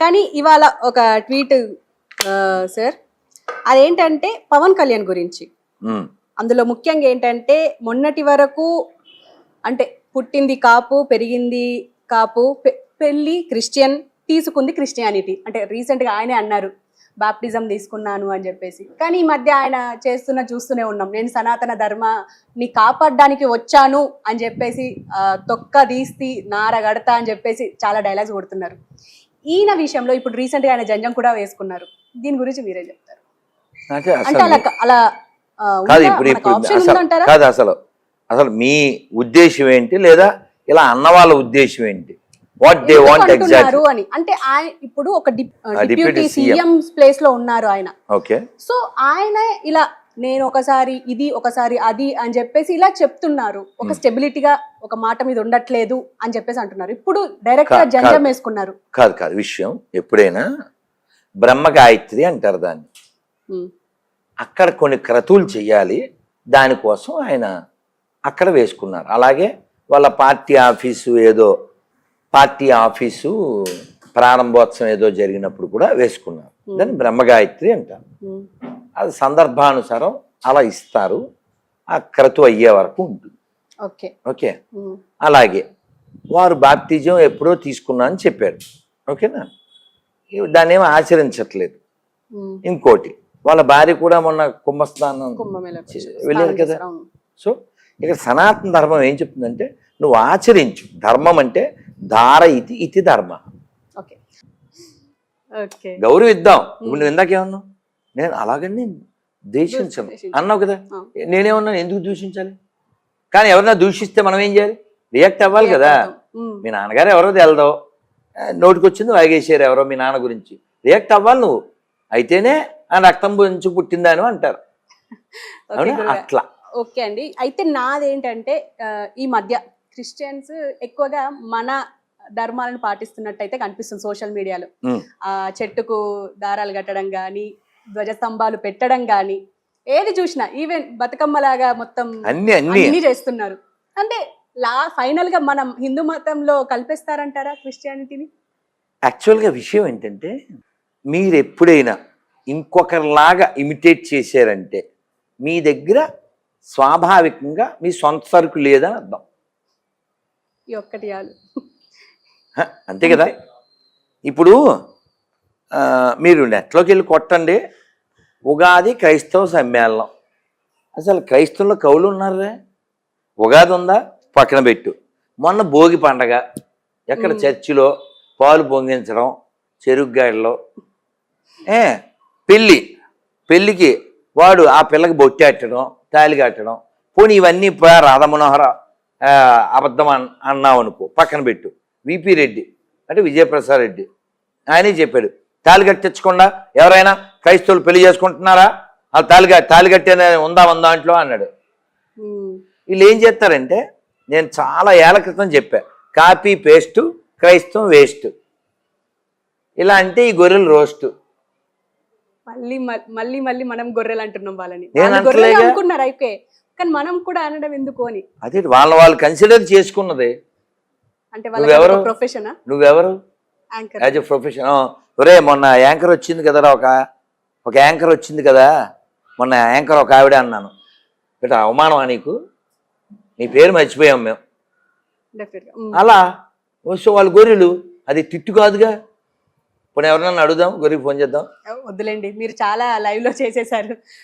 కానీ ఇవాళ ఒక ట్వీట్ సార్, అదేంటంటే పవన్ కళ్యాణ్ గురించి. అందులో ముఖ్యంగా ఏంటంటే మొన్నటి వరకు అంటే పుట్టింది కాపు, పెరిగింది కాపు, పెళ్లి క్రిస్టియన్, తీసుకుంది క్రిస్టియానిటీ. అంటే రీసెంట్గా ఆయనే అన్నారు బాప్టిజం తీసుకున్నాను అని చెప్పేసి. కానీ ఈ మధ్య ఆయన చూస్తూనే ఉన్నాం, నేను సనాతన ధర్మాన్ని కాపాడడానికి వచ్చాను అని చెప్పేసి తొక్క తీస్తి నార గడతా అని చెప్పేసి చాలా డైలాగ్స్ కొడుతున్నారు. ఈయన విషయంలో ఇప్పుడు రీసెంట్గా ఆయన జంజం కూడా వేసుకున్నారు. దీని గురించి మీరే చెప్తారు. అంటే అలా కాదు, అసలు మీ ఉద్దేశం ఏంటి, లేదా ఇలా అన్న వాళ్ళ ఉద్దేశం ఏంటి? వాట్ దే వాంట్ ఎగ్జాక్ట్లీ అని అంటే ఆయన ఇప్పుడు ఒక డిప్యూటీ సీఎం ప్లేస్ లో ఉన్నారు ఆయన. ఓకే, సో ఆయన ఇలా నేను ఒకసారి ఇది ఒకసారి అది అని చెప్పేసి ఇలా చెప్తున్నారు. ఒక స్టెబిలిటీగా ఒక మాట మీద ఉండట్లేదు అని చెప్పేసి అంటున్నారు. ఇప్పుడు డైరెక్ట్ గా జంజం వేసుకున్నారు. కాదు విషయం, ఎప్పుడైనా బ్రహ్మ గాయత్రి అంటారు దాన్ని. అక్కడ కొన్ని క్రతువులు చెయ్యాలి, దానికోసం ఆయన అక్కడ వేసుకున్నారు. అలాగే వాళ్ళ పార్టీ ఆఫీసు ప్రారంభోత్సవం ఏదో జరిగినప్పుడు కూడా వేసుకున్నారు. దాన్ని బ్రహ్మగాయత్రి అంటారు. అది సందర్భానుసారం అలా ఇస్తారు, ఆ క్రతువు అయ్యే వరకు ఉంటుంది. ఓకే, అలాగే వారు బాప్తిజం ఎప్పుడో తీసుకున్నా అని చెప్పారు. ఓకేనా, దాన్ని ఏమో ఆచరించట్లేదు. ఇంకోటి, వాళ్ళ భార్య కూడా మొన్న కుంభస్నానం వెళ్ళారు కదా. సో ఇక్కడ సనాతన ధర్మం ఏం చెప్తుందంటే, నువ్వు ఆచరించు. ధర్మం అంటే ధార ఇతి ధర్మ. గౌరవిద్దాం. ఇప్పుడు నువ్వు ఇందాకేమన్నావు, నేను అలాగని దూషించను అన్నావు కదా. నేనేమన్నా ఎందుకు దూషించాలి? కానీ ఎవరన్నా దూషిస్తే మనం ఏం చేయాలి? రియాక్ట్ అవ్వాలి కదా. మీ నాన్నగారు ఎవరో తెలదో, నోటికొచ్చింది వాగేసారు ఎవరో మీ నాన్న గురించి, రియాక్ట్ అవ్వాలి నువ్వు. అయితేనే ఆ రక్తం గురించి పుట్టిందాను అంటారు. అట్లా. ఓకే అండి, అయితే నాదేంటంటే ఈ మధ్య క్రిస్టియన్స్ ఎక్కువగా మన ధర్మాలను పాటిస్తున్నట్టు అయితే కనిపిస్తుంది సోషల్ మీడియాలో. ఆ చెట్టుకు దారాలు కట్టడం కానీ, ధ్వజస్తంభాలు పెట్టడం కానీ, ఏది చూసినా ఈవెన్ బతుకమ్మలాగా మొత్తం అన్ని చేస్తున్నారు. అంటే ఫైనల్ గా మనం హిందూ మతంలో కల్పిస్తారంటారా క్రిస్టియానిటీని? యాక్చువల్గా విషయం ఏంటంటే, మీరు ఎప్పుడైనా ఇంకొకరిలాగా ఇమిటేట్ చేశారంటే మీ దగ్గర స్వాభావికంగా మీ సొంత సరుకు లేదని అర్థం. అంతే కదా. ఇప్పుడు మీరు నెట్లోకి వెళ్ళి కొట్టండి, ఉగాది క్రైస్తవ సమ్మేళనం. అసలు క్రైస్తవుల్లో కవులు ఉన్నారే? ఉగాది ఉందా? పక్కన పెట్టు. మొన్న భోగి పండగ, ఎక్కడ చర్చిలో పాలు పొంగించడం, చెరుగ్గాడిలో పెళ్ళికి వాడు ఆ పిల్లకి బొట్టెట్టడం, తాళి కట్టడం. పోనీ ఇవన్నీ రాధమనోహర అబద్ధం అన్నావు అనుకో, పక్కన పెట్టు. విపి రెడ్డి అంటే విజయప్రసాద్ రెడ్డి ఆయనే చెప్పాడు, తాళి కట్టించకుండా ఎవరైనా క్రైస్తవులు పెళ్లి చేసుకుంటున్నారా, ఆ తాళి కట్టేనే ఉందా దాంట్లో అన్నాడు. వీళ్ళు ఏం చేస్తారంటే, నేను చాలా ఏళ్ల క్రితం చెప్పా, కాపీ పేస్టు, క్రైస్తవం వేస్ట్. ఇలా అంటే ఈ గొర్రెలు రోస్టు. మళ్ళీ మనం గొర్రెలు అంటున్నాం వాళ్ళని. అనుకున్నారు అయితే కానీ మనం కూడా అనడం ఎందుకు అని. అదే వాళ్ళు కన్సిడర్ చేసుకున్నది. అంటే వాళ్ళ ప్రొఫెషనా? నువ్వెవరు యాజ్ ఎ ప్రొఫెషన్? ఒరే మొన్న యాంకర్ వచ్చింది కదరా, ఒక యాంకర్ వచ్చింది కదా మొన్న, యాంకర్ ఒక ఆవిడ అన్నాను. బట్ అవమానమా నీకు? నీ పేరు మర్చిపోయాం మేము. అలా సో వాళ్ళు గొర్రెలు, అది తిట్టు కాదుగా. ఇప్పుడు ఎవరినన్నా అడుగుదాం, గొర్రెకి ఫోన్ చేద్దాం. వద్దులేండి, మీరు చాలా లైవ్ లో చేసేసారు.